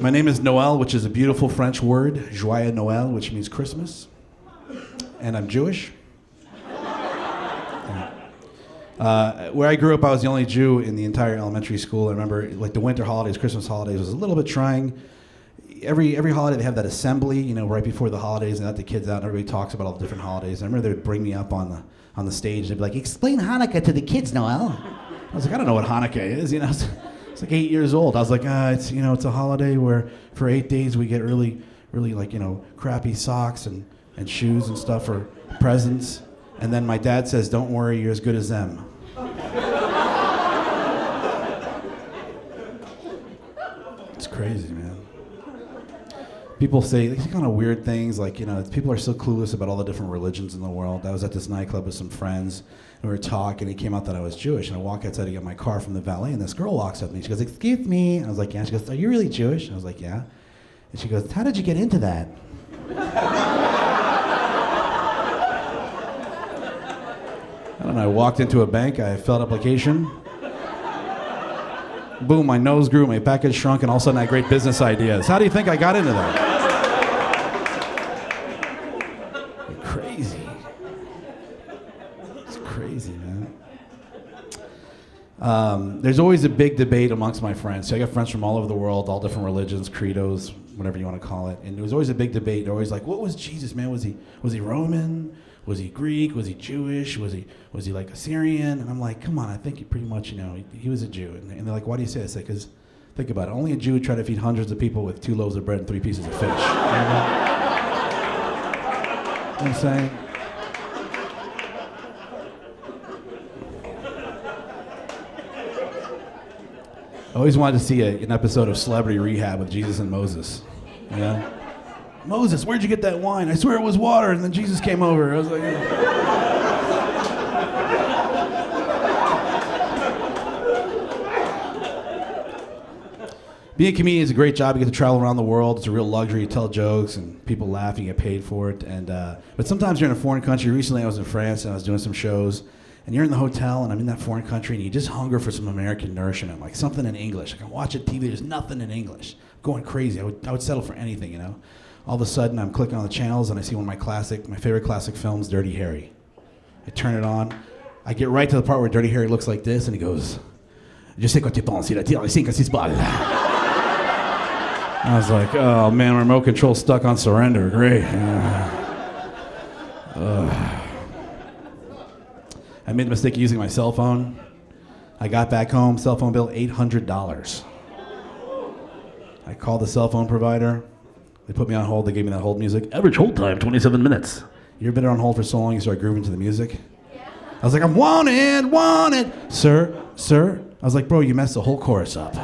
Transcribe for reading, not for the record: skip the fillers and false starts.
My name is Noel, which is a beautiful French word, Joyeux Noël, which means Christmas. And I'm Jewish. Where I grew up, I was the only Jew in the entire elementary school. I remember, like, the winter holidays, Christmas holidays was a little bit trying. Every holiday they have that assembly, right before the holidays, and let the kids out, and everybody talks about all the different holidays. I remember they would bring me up on the stage, and they'd be like, "Explain Hanukkah to the kids, Noel." I was like, "I don't know what Hanukkah is," It's like 8 years old. I was like, it's a holiday where for 8 days we get really, really, like, crappy socks and shoes and stuff for presents. And then my dad says, "Don't worry, you're as good as them." It's crazy, man. People say these kind of weird things, like, people are so clueless about all the different religions in the world. I was at this nightclub with some friends, and we were talking, and it came out that I was Jewish, and I walk outside to get my car from the valet, and this girl walks up to me. She goes, "Excuse me." And I was like, "Yeah." She goes, "Are you really Jewish?" And I was like, "Yeah." And she goes, "How did you get into that?" I don't know, I walked into a bank, I filled out application. Boom, my nose grew, my package shrunk, and all of a sudden I had great business ideas. How do you think I got into that? Crazy. It's crazy, man. There's always a big debate amongst my friends. So I got friends from all over the world, all different religions, credos, whatever you want to call it. And there was always a big debate. They're always like, what was Jesus, man? Was he Roman? Was he Greek? Was he Jewish? Was he like Assyrian? And I'm like, come on, I think he pretty much, he was a Jew. And they're like, why do you say that? I say, because think about it. Only a Jew would try to feed hundreds of people with 2 loaves of bread and 3 pieces of fish. You know what I'm saying? I always wanted to see an episode of Celebrity Rehab with Jesus and Moses. Moses, where'd you get that wine? I swear it was water, and then Jesus came over. I was like, Being a comedian is a great job. You get to travel around the world. It's a real luxury. You tell jokes, and people laugh. You get paid for it. But sometimes you're in a foreign country. Recently, I was in France, and I was doing some shows. And you're in the hotel, and I'm in that foreign country, and you just hunger for some American nourishment, like something in English. I can watch a TV. There's nothing in English. I'm going crazy. I would settle for anything, All of a sudden, I'm clicking on the channels, and I see one of my favorite classic films, Dirty Harry. I turn it on. I get right to the part where Dirty Harry looks like this, and he goes, "Je sais quoi tu penses, il attire les 5 à 6 balles." I was like, oh man, remote control stuck on surrender. Great. I made the mistake of using my cell phone. I got back home, cell phone bill, $800. I called the cell phone provider. They put me on hold. They gave me that hold music. Average hold time, 27 minutes. You ever been on hold for so long you start grooving to the music? Yeah. I was like, I'm wanted. Sir. I was like, bro, you messed the whole chorus up.